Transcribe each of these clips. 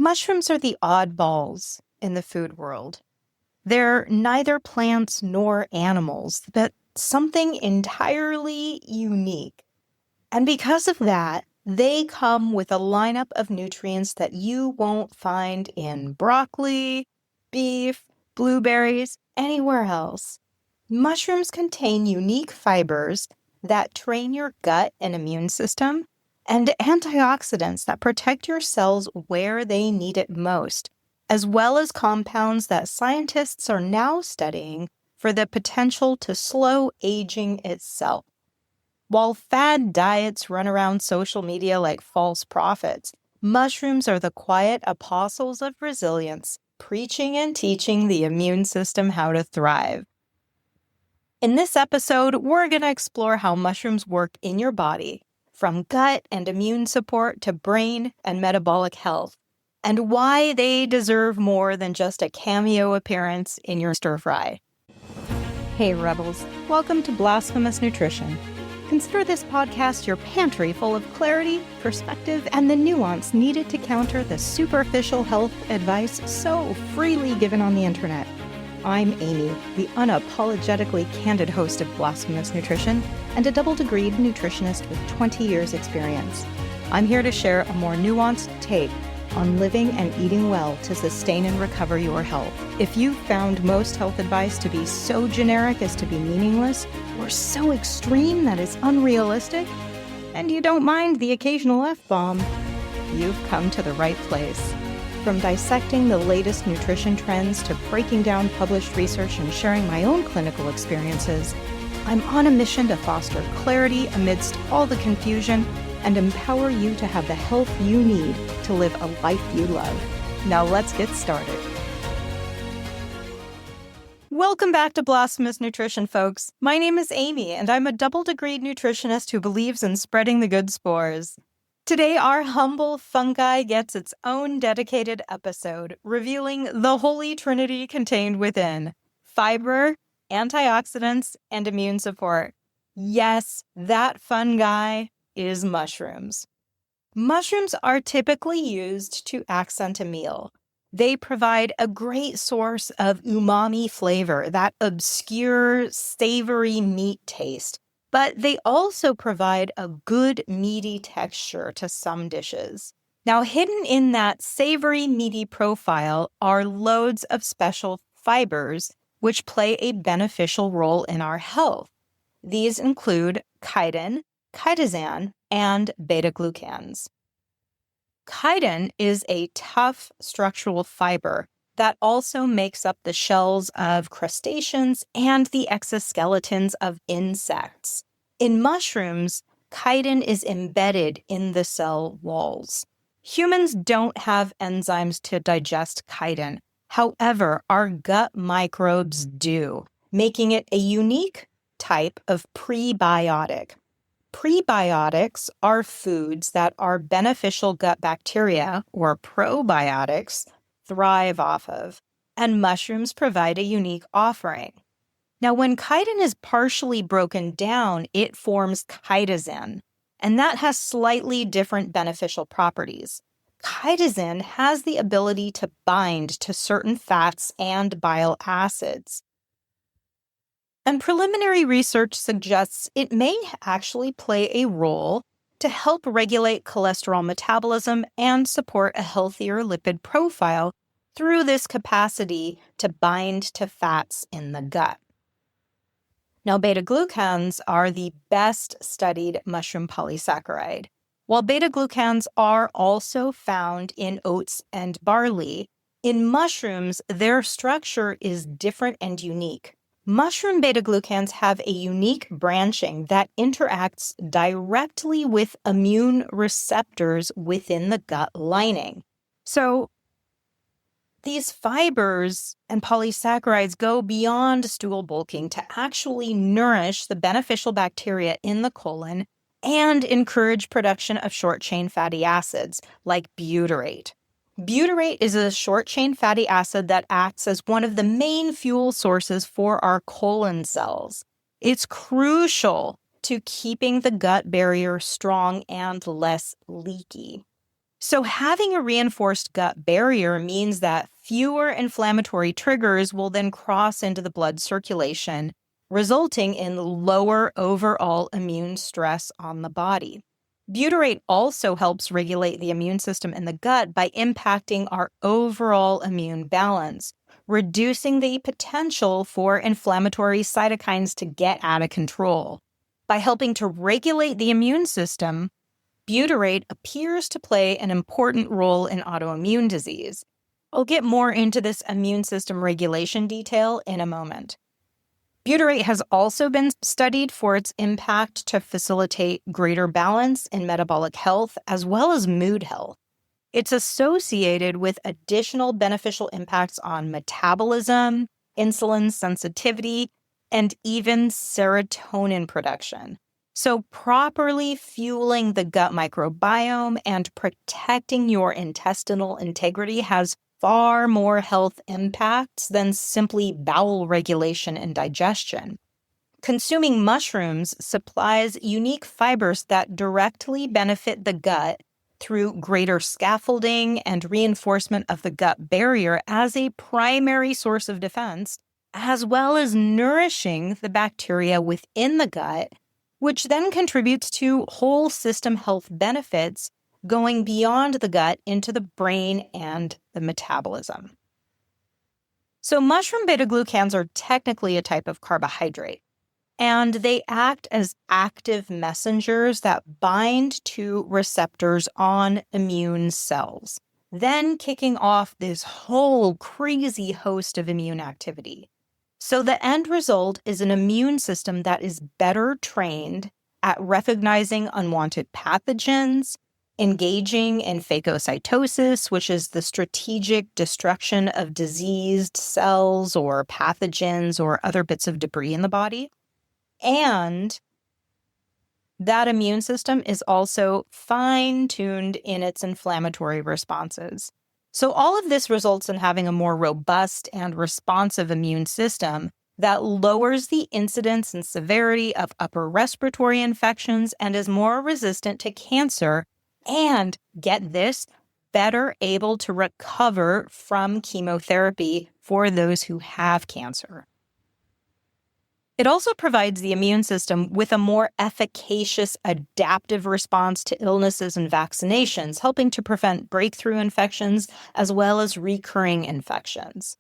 Mushrooms are the oddballs in the food world. They're neither plants nor animals, but something entirely unique. And because of that, they come with a lineup of nutrients that you won't find in broccoli, beef, blueberries, anywhere else. Mushrooms contain unique fibers that train your gut and immune system, and antioxidants that protect your cells where they need it most, as well as compounds that scientists are now studying for the potential to slow aging itself. While fad diets run around social media like false prophets, mushrooms are the quiet apostles of resilience, preaching and teaching the immune system how to thrive. In this episode, we're going to explore how mushrooms work in your body, from gut and immune support to brain and metabolic health, and why they deserve more than just a cameo appearance in your stir-fry. Hey Rebels, welcome to Blasphemous Nutrition. Consider this podcast your pantry full of clarity, perspective, and the nuance needed to counter the superficial health advice so freely given on the internet. I'm Amy, the unapologetically candid host of Blasphemous Nutrition and a double-degreed nutritionist with 20 years experience. I'm here to share a more nuanced take on living and eating well to sustain and recover your health. If you found most health advice to be so generic as to be meaningless, or so extreme that it's unrealistic, and you don't mind the occasional F-bomb, you've come to the right place. From dissecting the latest nutrition trends to breaking down published research and sharing my own clinical experiences, I'm on a mission to foster clarity amidst all the confusion and empower you to have the health you need to live a life you love. Now let's get started. Welcome back to Blasphemous Nutrition, folks. My name is Amy, and I'm a double-degreed nutritionist who believes in spreading the good spores. Today, our humble fungi gets its own dedicated episode, revealing the holy trinity contained within: fiber, antioxidants, and immune support. Yes, that fungi is mushrooms. Mushrooms are typically used to accent a meal. They provide a great source of umami flavor, that obscure, savory meat taste. But they also provide a good, meaty texture to some dishes. Now, hidden in that savory, meaty profile are loads of special fibers, which play a beneficial role in our health. These include chitin, chitosan, and beta-glucans. Chitin is a tough structural fiber that also makes up the shells of crustaceans and the exoskeletons of insects. In mushrooms, chitin is embedded in the cell walls. Humans don't have enzymes to digest chitin. However, our gut microbes do, making it a unique type of prebiotic. Prebiotics are foods that our beneficial gut bacteria, or probiotics, thrive off of, and mushrooms provide a unique offering. Now, when chitin is partially broken down, it forms chitosan, and that has slightly different beneficial properties. Chitosan has the ability to bind to certain fats and bile acids. And preliminary research suggests it may actually play a role to help regulate cholesterol metabolism and support a healthier lipid profile through this capacity to bind to fats in the gut. Now, beta-glucans are the best studied mushroom polysaccharide. While beta-glucans are also found in oats and barley, in mushrooms, their structure is different and unique. Mushroom beta-glucans have a unique branching that interacts directly with immune receptors within the gut lining. So, these fibers and polysaccharides go beyond stool bulking to actually nourish the beneficial bacteria in the colon and encourage production of short-chain fatty acids like butyrate. Butyrate is a short-chain fatty acid that acts as one of the main fuel sources for our colon cells. It's crucial to keeping the gut barrier strong and less leaky. So having a reinforced gut barrier means that fewer inflammatory triggers will then cross into the blood circulation, resulting in lower overall immune stress on the body. Butyrate also helps regulate the immune system in the gut by impacting our overall immune balance, reducing the potential for inflammatory cytokines to get out of control. By helping to regulate the immune system, butyrate appears to play an important role in autoimmune disease. I'll get more into this immune system regulation detail in a moment. Butyrate has also been studied for its impact to facilitate greater balance in metabolic health as well as mood health. It's associated with additional beneficial impacts on metabolism, insulin sensitivity, and even serotonin production. So properly fueling the gut microbiome and protecting your intestinal integrity has far more health impacts than simply bowel regulation and digestion. Consuming mushrooms supplies unique fibers that directly benefit the gut through greater scaffolding and reinforcement of the gut barrier as a primary source of defense, as well as nourishing the bacteria within the gut, which then contributes to whole system health benefits going beyond the gut into the brain and the metabolism. So mushroom beta-glucans are technically a type of carbohydrate, and they act as active messengers that bind to receptors on immune cells, then kicking off this whole crazy host of immune activity. So the end result is an immune system that is better trained at recognizing unwanted pathogens, engaging in phagocytosis, which is the strategic destruction of diseased cells or pathogens or other bits of debris in the body. And that immune system is also fine-tuned in its inflammatory responses. So all of this results in having a more robust and responsive immune system that lowers the incidence and severity of upper respiratory infections and is more resistant to cancer and, get this, better able to recover from chemotherapy for those who have cancer. It also provides the immune system with a more efficacious adaptive response to illnesses and vaccinations, helping to prevent breakthrough infections as well as recurring infections.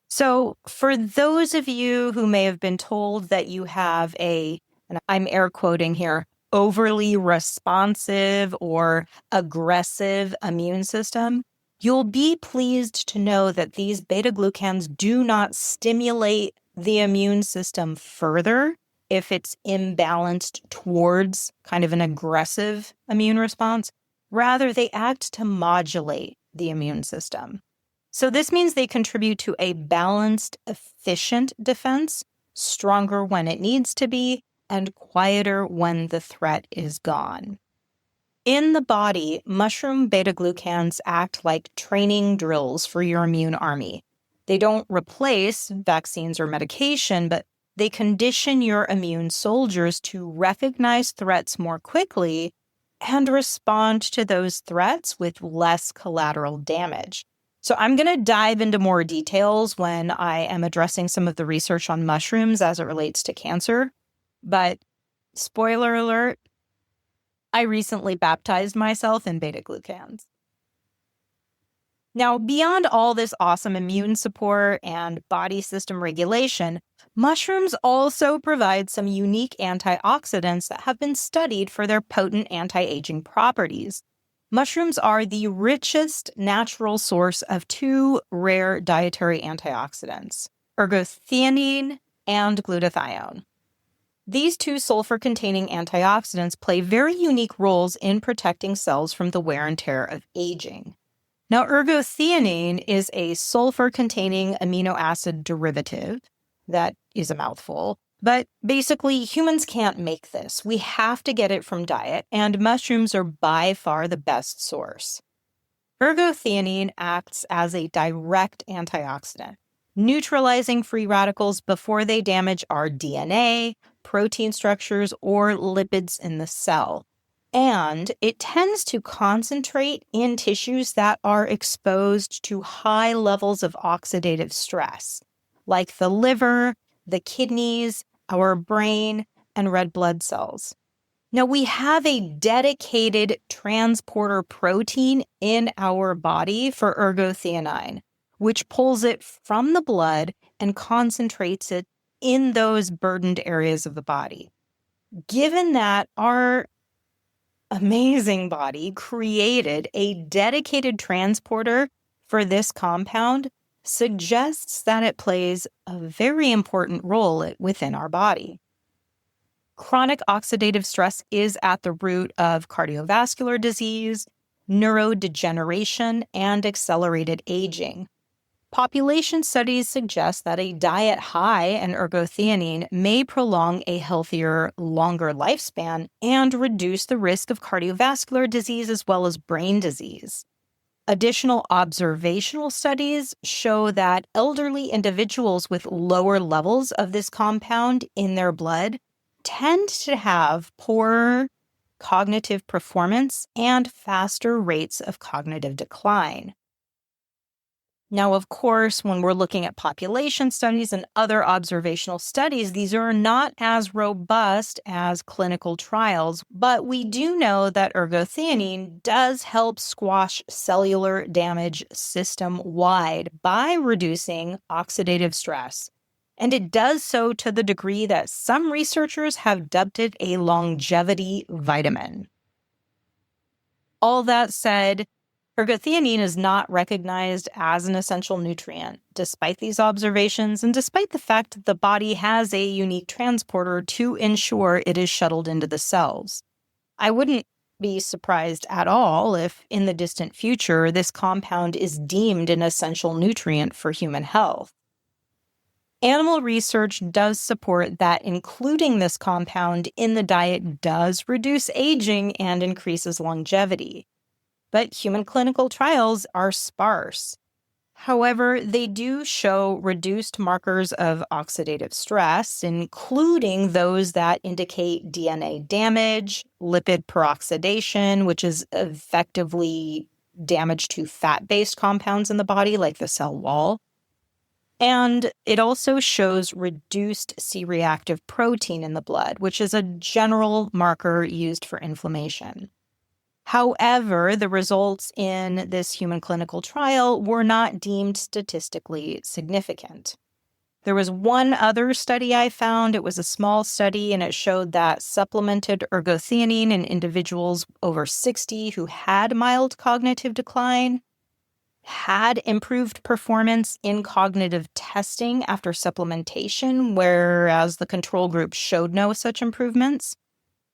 So for those of you who may have been told that you have and I'm air quoting here, overly responsive or aggressive immune system, you'll be pleased to know that these beta-glucans do not stimulate the immune system further if it's imbalanced towards kind of an aggressive immune response. Rather, they act to modulate the immune system. So this means they contribute to a balanced, efficient defense, stronger when it needs to be, and quieter when the threat is gone. In the body, mushroom beta-glucans act like training drills for your immune army. They don't replace vaccines or medication, but they condition your immune soldiers to recognize threats more quickly and respond to those threats with less collateral damage. So I'm going to dive into more details when I am addressing some of the research on mushrooms as it relates to cancer. But spoiler alert, I recently baptized myself in beta-glucans. Now, beyond all this awesome immune support and body system regulation, mushrooms also provide some unique antioxidants that have been studied for their potent anti-aging properties. Mushrooms are the richest natural source of two rare dietary antioxidants, ergothioneine and glutathione. These two sulfur-containing antioxidants play very unique roles in protecting cells from the wear and tear of aging. Now, ergothioneine is a sulfur-containing amino acid derivative that is a mouthful, but basically humans can't make this. We have to get it from diet, and mushrooms are by far the best source. Ergothioneine acts as a direct antioxidant, neutralizing free radicals before they damage our DNA, protein structures, or lipids in the cell. And it tends to concentrate in tissues that are exposed to high levels of oxidative stress, like the liver, the kidneys, our brain, and red blood cells. Now, we have a dedicated transporter protein in our body for ergothioneine, which pulls it from the blood and concentrates it in those burdened areas of the body. Given that our amazing body created a dedicated transporter for this compound, suggests that it plays a very important role within our body. Chronic oxidative stress is at the root of cardiovascular disease, neurodegeneration, and accelerated aging. Population studies suggest that a diet high in ergothioneine may prolong a healthier, longer lifespan and reduce the risk of cardiovascular disease as well as brain disease. Additional observational studies show that elderly individuals with lower levels of this compound in their blood tend to have poorer cognitive performance and faster rates of cognitive decline. Now, of course, when we're looking at population studies and other observational studies, these are not as robust as clinical trials, but we do know that ergothioneine does help squash cellular damage system-wide by reducing oxidative stress. And it does so to the degree that some researchers have dubbed it a longevity vitamin. All that said, ergothioneine is not recognized as an essential nutrient, despite these observations and despite the fact that the body has a unique transporter to ensure it is shuttled into the cells. I wouldn't be surprised at all if, in the distant future, this compound is deemed an essential nutrient for human health. Animal research does support that including this compound in the diet does reduce aging and increases longevity. But human clinical trials are sparse. However, they do show reduced markers of oxidative stress, including those that indicate DNA damage, lipid peroxidation, which is effectively damage to fat-based compounds in the body, like the cell wall. And it also shows reduced C-reactive protein in the blood, which is a general marker used for inflammation. However, the results in this human clinical trial were not deemed statistically significant. There was one other study I found. It was a small study, and it showed that supplemented ergothioneine in individuals over 60 who had mild cognitive decline had improved performance in cognitive testing after supplementation, whereas the control group showed no such improvements.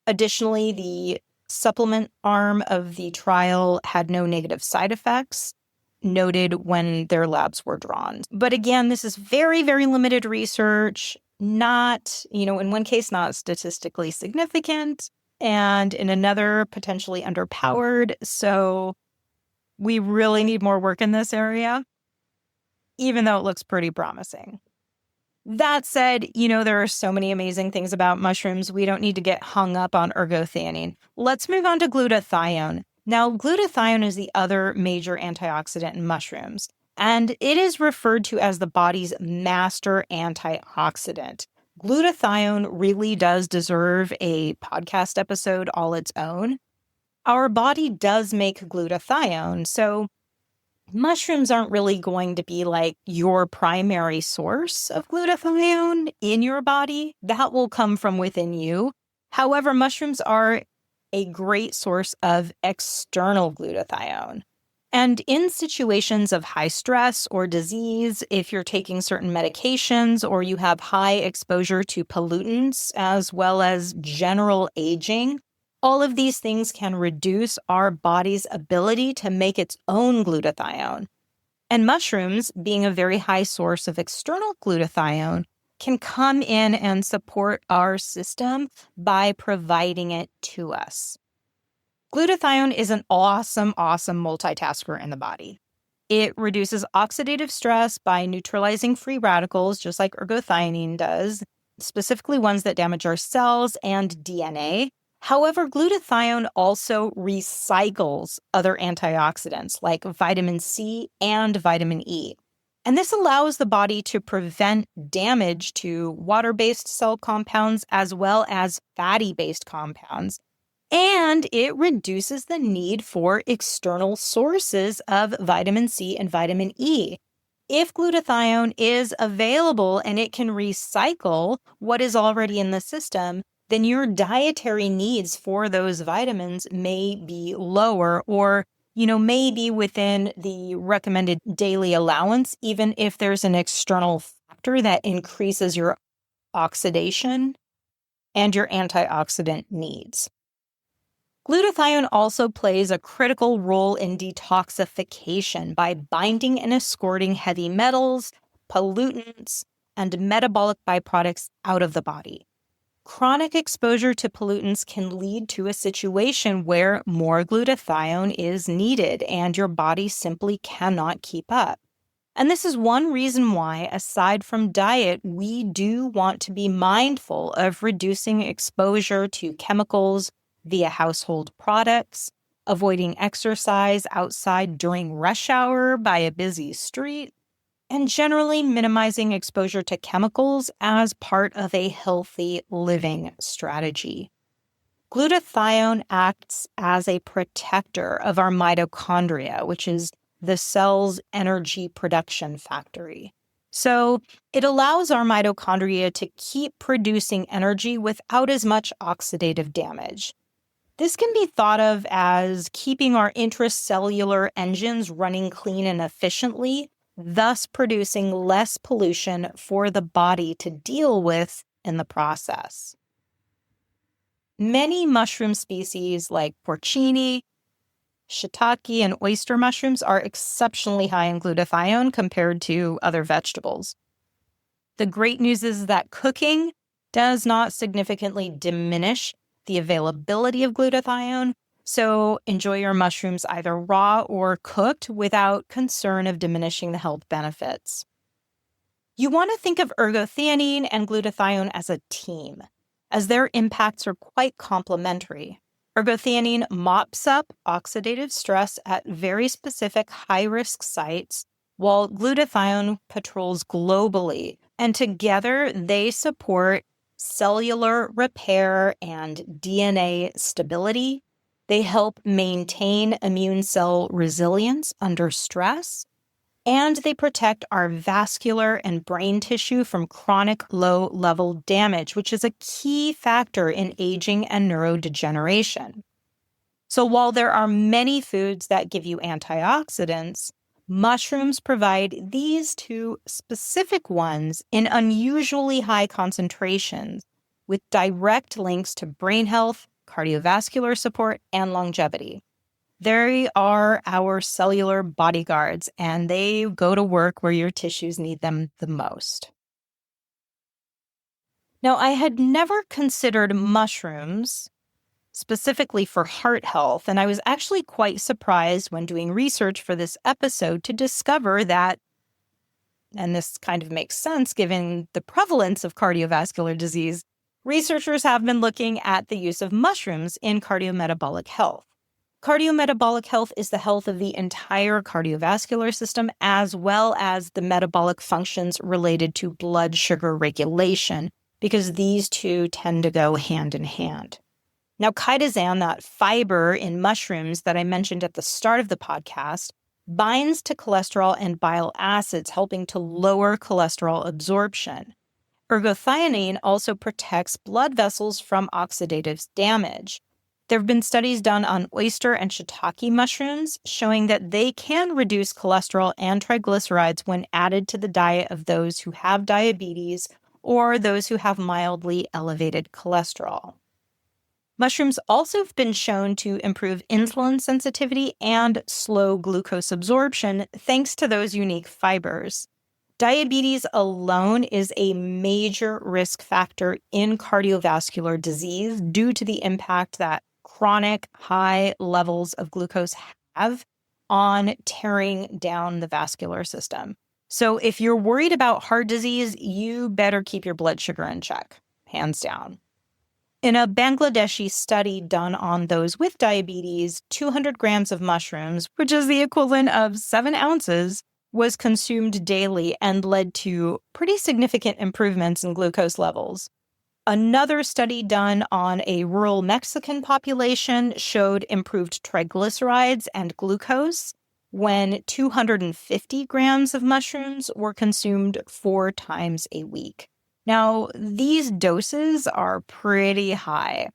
Additionally, the supplement arm of the trial had no negative side effects noted when their labs were drawn. But again, this is very, very limited research, not, in one case, not statistically significant, and in another, potentially underpowered. So we really need more work in this area, even though it looks pretty promising. That said, there are so many amazing things about mushrooms. We don't need to get hung up on ergothioneine. Let's move on to glutathione. Now, glutathione is the other major antioxidant in mushrooms, and it is referred to as the body's master antioxidant. Glutathione really does deserve a podcast episode all its own. Our body does make glutathione, so mushrooms aren't really going to be like your primary source of glutathione in your body. That will come from within you. However, mushrooms are a great source of external glutathione. And in situations of high stress or disease, if you're taking certain medications or you have high exposure to pollutants as well as general aging, all of these things can reduce our body's ability to make its own glutathione. And mushrooms, being a very high source of external glutathione, can come in and support our system by providing it to us. Glutathione is an awesome multitasker in the body. It reduces oxidative stress by neutralizing free radicals, just like ergothioneine does, specifically ones that damage our cells and DNA. However, glutathione also recycles other antioxidants like vitamin C and vitamin E. And this allows the body to prevent damage to water-based cell compounds as well as fatty-based compounds. And it reduces the need for external sources of vitamin C and vitamin E. If glutathione is available and it can recycle what is already in the system, then your dietary needs for those vitamins may be lower or, may be within the recommended daily allowance, even if there's an external factor that increases your oxidation and your antioxidant needs. Glutathione also plays a critical role in detoxification by binding and escorting heavy metals, pollutants, and metabolic byproducts out of the body. Chronic exposure to pollutants can lead to a situation where more glutathione is needed and your body simply cannot keep up. And this is one reason why, aside from diet, we do want to be mindful of reducing exposure to chemicals via household products, avoiding exercise outside during rush hour by a busy street, and generally minimizing exposure to chemicals as part of a healthy living strategy. Glutathione acts as a protector of our mitochondria, which is the cell's energy production factory. So it allows our mitochondria to keep producing energy without as much oxidative damage. This can be thought of as keeping our intracellular engines running clean and efficiently, thus producing less pollution for the body to deal with in the process. Many mushroom species like porcini, shiitake, and oyster mushrooms are exceptionally high in glutathione compared to other vegetables. The great news is that cooking does not significantly diminish the availability of glutathione, so enjoy your mushrooms either raw or cooked without concern of diminishing the health benefits. You want to think of ergothioneine and glutathione as a team, as their impacts are quite complementary. Ergothioneine mops up oxidative stress at very specific high-risk sites, while glutathione patrols globally, and together they support cellular repair and DNA stability. They help maintain immune cell resilience under stress, and they protect our vascular and brain tissue from chronic low-level damage, which is a key factor in aging and neurodegeneration. So while there are many foods that give you antioxidants, mushrooms provide these two specific ones in unusually high concentrations with direct links to brain health, cardiovascular support, and longevity. They are our cellular bodyguards, and they go to work where your tissues need them the most. Now, I had never considered mushrooms specifically for heart health, and I was actually quite surprised when doing research for this episode to discover that, and this kind of makes sense given the prevalence of cardiovascular disease, researchers have been looking at the use of mushrooms in cardiometabolic health. Cardiometabolic health is the health of the entire cardiovascular system, as well as the metabolic functions related to blood sugar regulation, because these two tend to go hand in hand. Now, chitosan, that fiber in mushrooms that I mentioned at the start of the podcast, binds to cholesterol and bile acids, helping to lower cholesterol absorption. Ergothioneine also protects blood vessels from oxidative damage. There have been studies done on oyster and shiitake mushrooms showing that they can reduce cholesterol and triglycerides when added to the diet of those who have diabetes or those who have mildly elevated cholesterol. Mushrooms also have been shown to improve insulin sensitivity and slow glucose absorption thanks to those unique fibers. Diabetes alone is a major risk factor in cardiovascular disease due to the impact that chronic high levels of glucose have on tearing down the vascular system. So if you're worried about heart disease, you better keep your blood sugar in check, hands down. In a Bangladeshi study done on those with diabetes, 200 grams of mushrooms, which is the equivalent of 7 ounces, was consumed daily and led to pretty significant improvements in glucose levels. Another study done on a rural Mexican population showed improved triglycerides and glucose when 250 grams of mushrooms were consumed 4 times a week. Now, these doses are pretty high.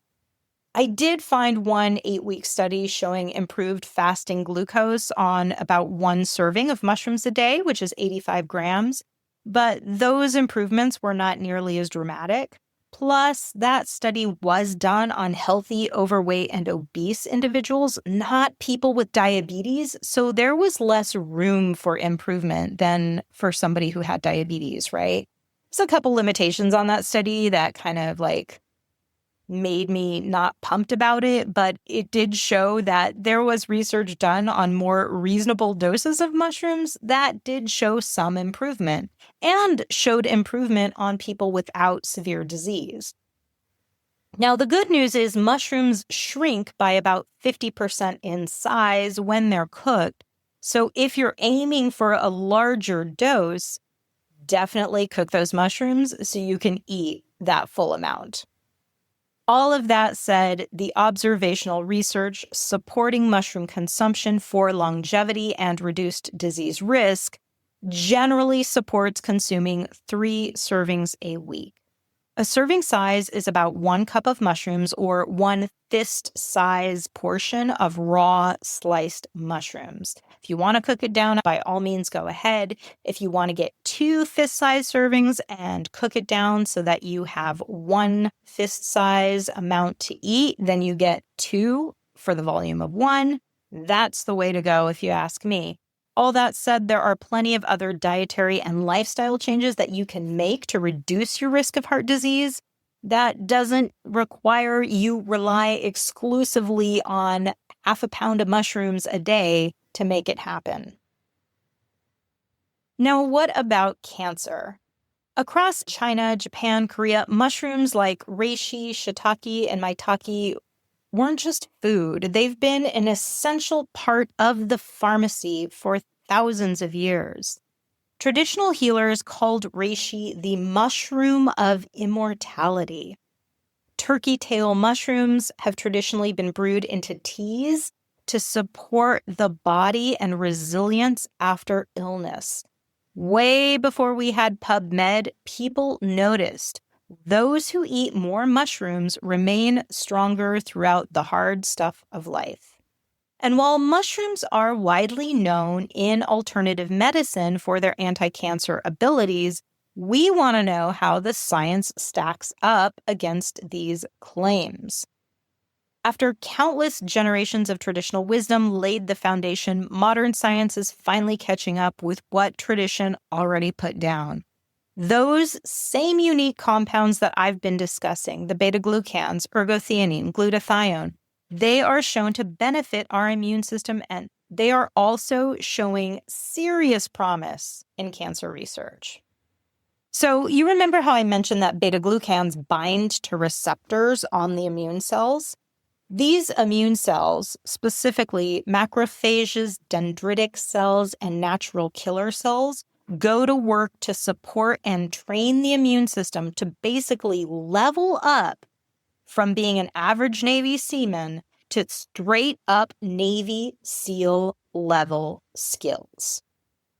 I did find one 8-week study showing improved fasting glucose on about 1 serving of mushrooms a day, which is 85 grams, but those improvements were not nearly as dramatic. Plus, that study was done on healthy, overweight, and obese individuals, not people with diabetes, so there was less room for improvement than for somebody who had diabetes, right? There's a couple limitations on that study that kind of made me not pumped about it, but it did show that there was research done on more reasonable doses of mushrooms that did show some improvement and showed improvement on people without severe disease. Now, the good news is mushrooms shrink by about 50% in size when they're cooked. So if you're aiming for a larger dose, definitely cook those mushrooms so you can eat that full amount. All of that said, the observational research supporting mushroom consumption for longevity and reduced disease risk generally supports consuming 3 servings a week. A serving size is about 1 cup of mushrooms or 1 fist-size portion of raw sliced mushrooms. If you want to cook it down, by all means, go ahead. If you want to get 2 fist-size servings and cook it down so that you have 1 fist-size amount to eat, then you get 2 for the volume of 1. That's the way to go if you ask me. All that said, there are plenty of other dietary and lifestyle changes that you can make to reduce your risk of heart disease. That doesn't require you rely exclusively on half a pound of mushrooms a day to make it happen. Now, what about cancer? Across China, Japan, Korea, mushrooms like reishi, shiitake, and maitake weren't just food. They've been an essential part of the pharmacy for thousands of years. Traditional healers called reishi the mushroom of immortality. Turkey tail mushrooms have traditionally been brewed into teas to support the body and resilience after illness. Way before we had PubMed, people noticed those who eat more mushrooms remain stronger throughout the hard stuff of life. And while mushrooms are widely known in alternative medicine for their anti-cancer abilities, we want to know how the science stacks up against these claims. After countless generations of traditional wisdom laid the foundation, modern science is finally catching up with what tradition already put down. Those same unique compounds that I've been discussing, the beta-glucans, ergothioneine, glutathione, they are shown to benefit our immune system, and they are also showing serious promise in cancer research. So you remember how I mentioned that beta-glucans bind to receptors on the immune cells? These immune cells, specifically macrophages, dendritic cells, and natural killer cells, go to work to support and train the immune system to basically level up from being an average Navy seaman to straight up Navy SEAL level skills.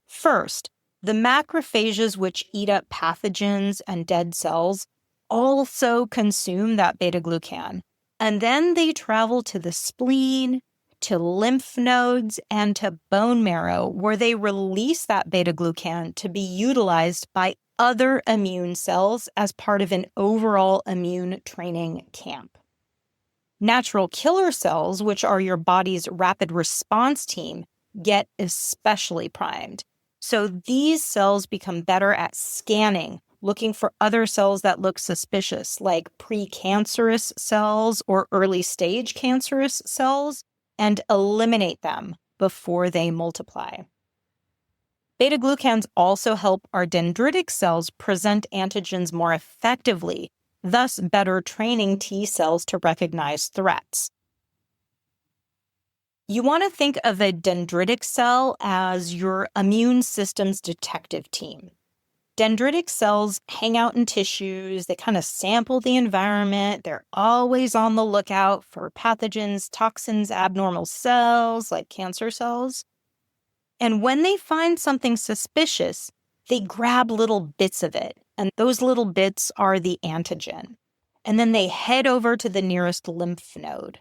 First, the macrophages, which eat up pathogens and dead cells, also consume that beta-glucan. And then they travel to the spleen, to lymph nodes, and to bone marrow, where they release that beta-glucan to be utilized by other immune cells as part of an overall immune training camp. Natural killer cells, which are your body's rapid response team, get especially primed. So these cells become better at scanning, looking for other cells that look suspicious, like precancerous cells or early-stage cancerous cells, and eliminate them before they multiply. Beta-glucans also help our dendritic cells present antigens more effectively, thus better training T cells to recognize threats. You want to think of a dendritic cell as your immune system's detective team. Dendritic cells hang out in tissues, they kind of sample the environment, they're always on the lookout for pathogens, toxins, abnormal cells like cancer cells. And when they find something suspicious, they grab little bits of it, and those little bits are the antigen. And then they head over to the nearest lymph node.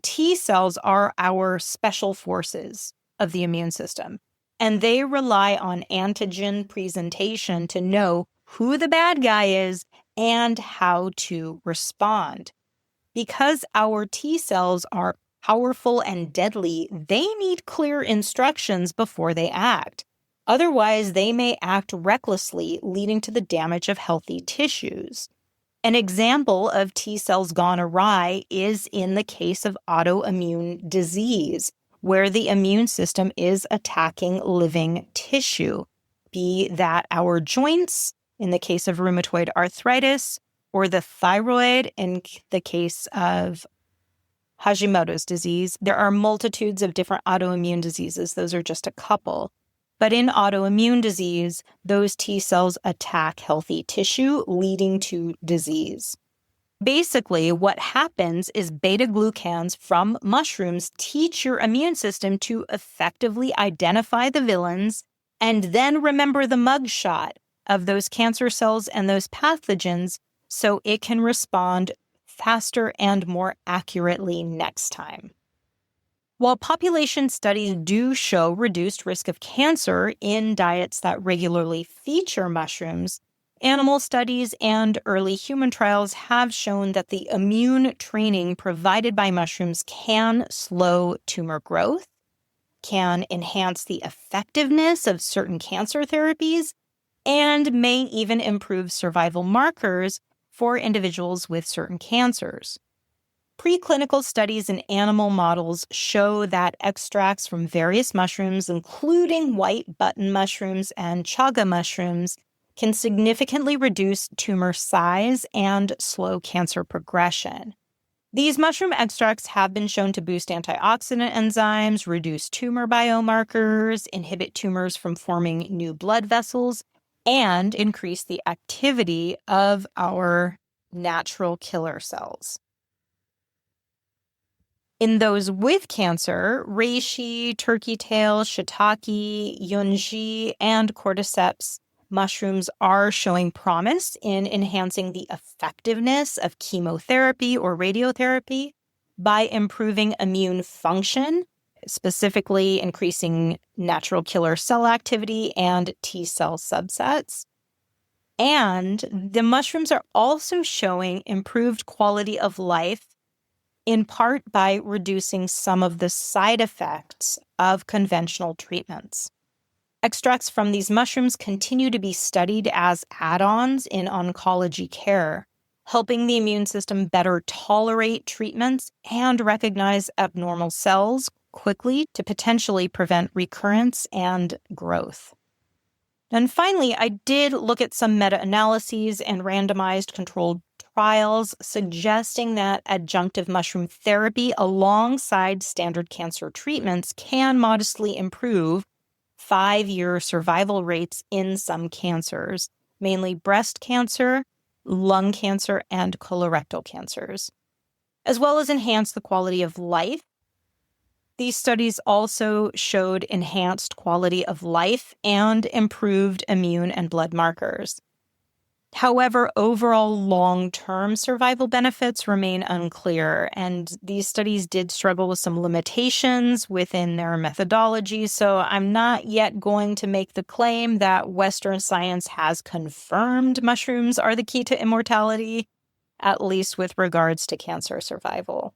T cells are our special forces of the immune system, and they rely on antigen presentation to know who the bad guy is and how to respond. Because our T cells are powerful and deadly, they need clear instructions before they act. Otherwise, they may act recklessly, leading to the damage of healthy tissues. An example of T cells gone awry is in the case of autoimmune disease, where the immune system is attacking living tissue, be that our joints in the case of rheumatoid arthritis, or the thyroid in the case of Hashimoto's disease. There are multitudes of different autoimmune diseases. Those are just a couple. But in autoimmune disease, those T cells attack healthy tissue, leading to disease. Basically, what happens is beta-glucans from mushrooms teach your immune system to effectively identify the villains and then remember the mugshot of those cancer cells and those pathogens so it can respond faster and more accurately next time. While population studies do show reduced risk of cancer in diets that regularly feature mushrooms, animal studies and early human trials have shown that the immune training provided by mushrooms can slow tumor growth, can enhance the effectiveness of certain cancer therapies, and may even improve survival markers for individuals with certain cancers. Preclinical studies in animal models show that extracts from various mushrooms, including white button mushrooms and chaga mushrooms, can significantly reduce tumor size and slow cancer progression. These mushroom extracts have been shown to boost antioxidant enzymes, reduce tumor biomarkers, inhibit tumors from forming new blood vessels, and increase the activity of our natural killer cells. In those with cancer, reishi, turkey tail, shiitake, yonji, and cordyceps mushrooms are showing promise in enhancing the effectiveness of chemotherapy or radiotherapy by improving immune function, specifically increasing natural killer cell activity and T cell subsets. And the mushrooms are also showing improved quality of life, in part by reducing some of the side effects of conventional treatments. Extracts from these mushrooms continue to be studied as add-ons in oncology care, helping the immune system better tolerate treatments and recognize abnormal cells quickly to potentially prevent recurrence and growth. And finally, I did look at some meta-analyses and randomized controlled trials suggesting that adjunctive mushroom therapy alongside standard cancer treatments can modestly improve 5-year survival rates in some cancers, mainly breast cancer, lung cancer, and colorectal cancers, as well as enhance the quality of life. These studies also showed enhanced quality of life and improved immune and blood markers. However, overall long-term survival benefits remain unclear, and these studies did struggle with some limitations within their methodology, so I'm not yet going to make the claim that Western science has confirmed mushrooms are the key to immortality, at least with regards to cancer survival.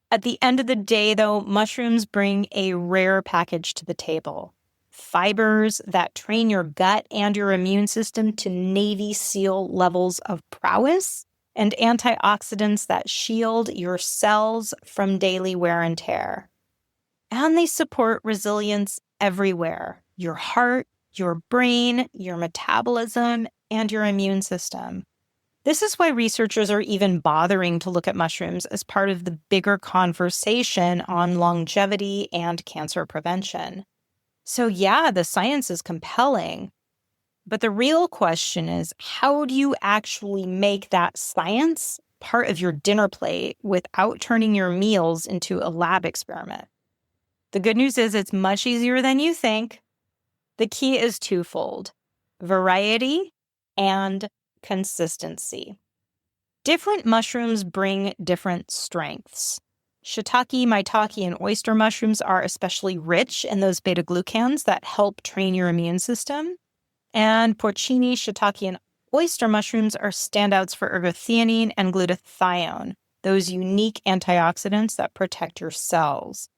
At the end of the day, though, mushrooms bring a rare package to the table. Fibers that train your gut and your immune system to Navy SEAL levels of prowess, and antioxidants that shield your cells from daily wear and tear. And they support resilience everywhere: your heart, your brain, your metabolism, and your immune system. This is why researchers are even bothering to look at mushrooms as part of the bigger conversation on longevity and cancer prevention. So yeah, the science is compelling, but the real question is, how do you actually make that science part of your dinner plate without turning your meals into a lab experiment? The good news is it's much easier than you think. The key is twofold: variety and consistency. Different mushrooms bring different strengths. Shiitake, maitake, and oyster mushrooms are especially rich in those beta-glucans that help train your immune system. And porcini, shiitake, and oyster mushrooms are standouts for ergothioneine and glutathione, those unique antioxidants that protect your cells.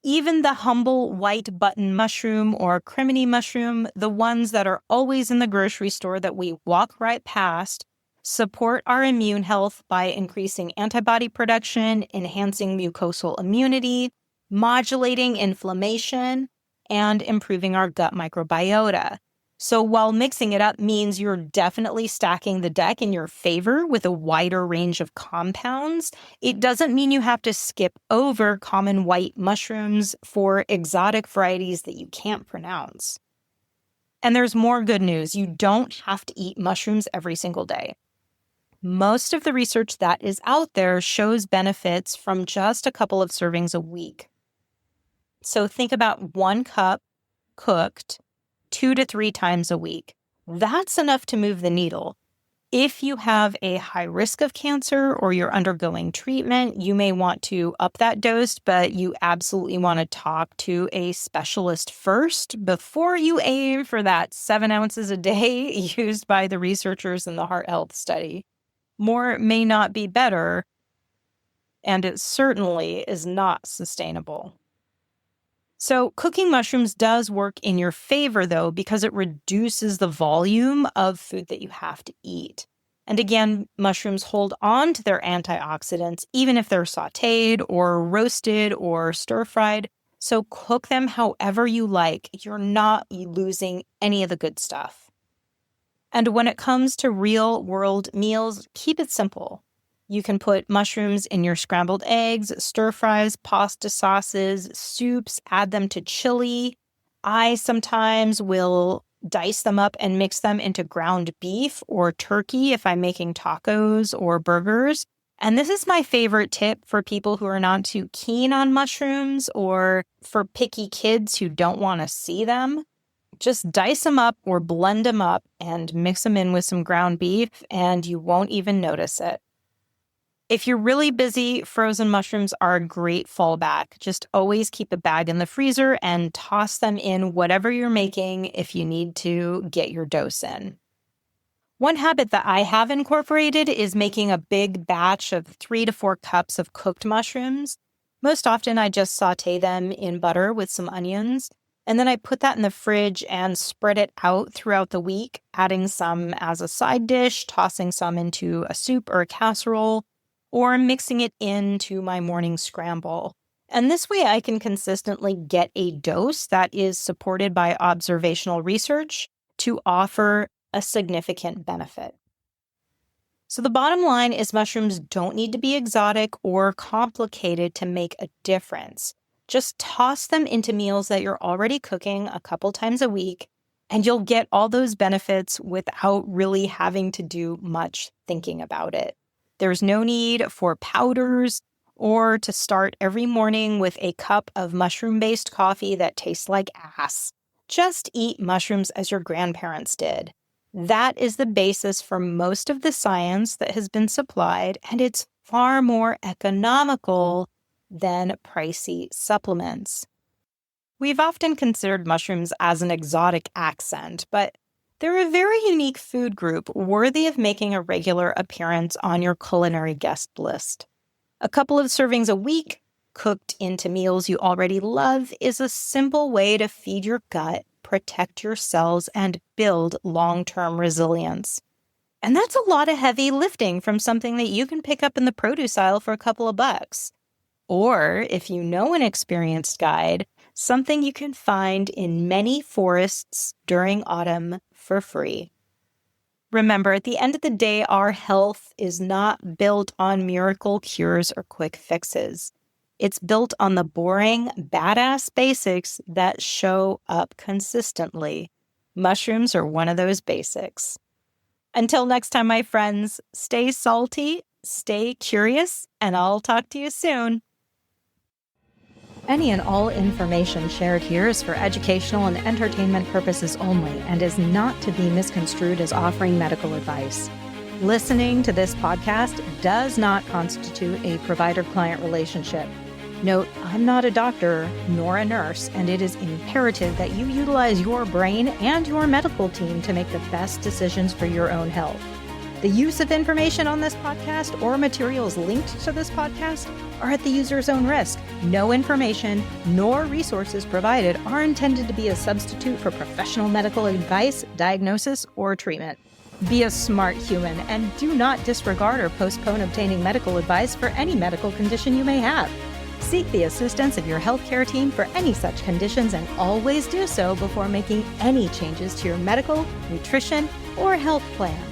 Even the humble white button mushroom or crimini mushroom, the ones that are always in the grocery store that we walk right past, support our immune health by increasing antibody production, enhancing mucosal immunity, modulating inflammation, and improving our gut microbiota. So while mixing it up means you're definitely stacking the deck in your favor with a wider range of compounds, it doesn't mean you have to skip over common white mushrooms for exotic varieties that you can't pronounce. And there's more good news. You don't have to eat mushrooms every single day. Most of the research that is out there shows benefits from just a couple of servings a week. So think about 1 cup cooked 2 to 3 times a week. That's enough to move the needle. If you have a high risk of cancer or you're undergoing treatment, you may want to up that dose, but you absolutely want to talk to a specialist first before you aim for that 7 ounces a day used by the researchers in the heart health study. More may not be better, and it certainly is not sustainable. So cooking mushrooms does work in your favor, though, because it reduces the volume of food that you have to eat. And again, mushrooms hold on to their antioxidants, even if they're sautéed or roasted or stir-fried. So cook them however you like. You're not losing any of the good stuff. And when it comes to real-world meals, keep it simple. You can put mushrooms in your scrambled eggs, stir-fries, pasta sauces, soups, add them to chili. I sometimes will dice them up and mix them into ground beef or turkey if I'm making tacos or burgers. And this is my favorite tip for people who are not too keen on mushrooms or for picky kids who don't want to see them. Just dice them up or blend them up and mix them in with some ground beef, and you won't even notice it. If you're really busy, frozen mushrooms are a great fallback. Just always keep a bag in the freezer and toss them in whatever you're making if you need to get your dose in. One habit that I have incorporated is making a big batch of 3 to 4 cups of cooked mushrooms. Most often, I just sauté them in butter with some onions, and then I put that in the fridge and spread it out throughout the week, adding some as a side dish, tossing some into a soup or a casserole, or mixing it into my morning scramble. And this way I can consistently get a dose that is supported by observational research to offer a significant benefit. So the bottom line is mushrooms don't need to be exotic or complicated to make a difference. Just toss them into meals that you're already cooking a couple times a week, and you'll get all those benefits without really having to do much thinking about it. There's no need for powders or to start every morning with a cup of mushroom-based coffee that tastes like ass. Just eat mushrooms as your grandparents did. That is the basis for most of the science that has been supplied, and it's far more economical than pricey supplements. We've often considered mushrooms as an exotic accent, but they're a very unique food group worthy of making a regular appearance on your culinary guest list. A couple of servings a week, cooked into meals you already love, is a simple way to feed your gut, protect your cells, and build long-term resilience. And that's a lot of heavy lifting from something that you can pick up in the produce aisle for a couple of bucks. Or, if you know an experienced guide, something you can find in many forests during autumn for free. Remember, at the end of the day, our health is not built on miracle cures or quick fixes. It's built on the boring, badass basics that show up consistently. Mushrooms are one of those basics. Until next time, my friends, stay salty, stay curious, and I'll talk to you soon. Any and all information shared here is for educational and entertainment purposes only and is not to be misconstrued as offering medical advice. Listening to this podcast does not constitute a provider-client relationship. Note, I'm not a doctor nor a nurse, and it is imperative that you utilize your brain and your medical team to make the best decisions for your own health. The use of information on this podcast or materials linked to this podcast are at the user's own risk. No information nor resources provided are intended to be a substitute for professional medical advice, diagnosis, or treatment. Be a smart human and do not disregard or postpone obtaining medical advice for any medical condition you may have. Seek the assistance of your healthcare team for any such conditions and always do so before making any changes to your medical, nutrition, or health plan.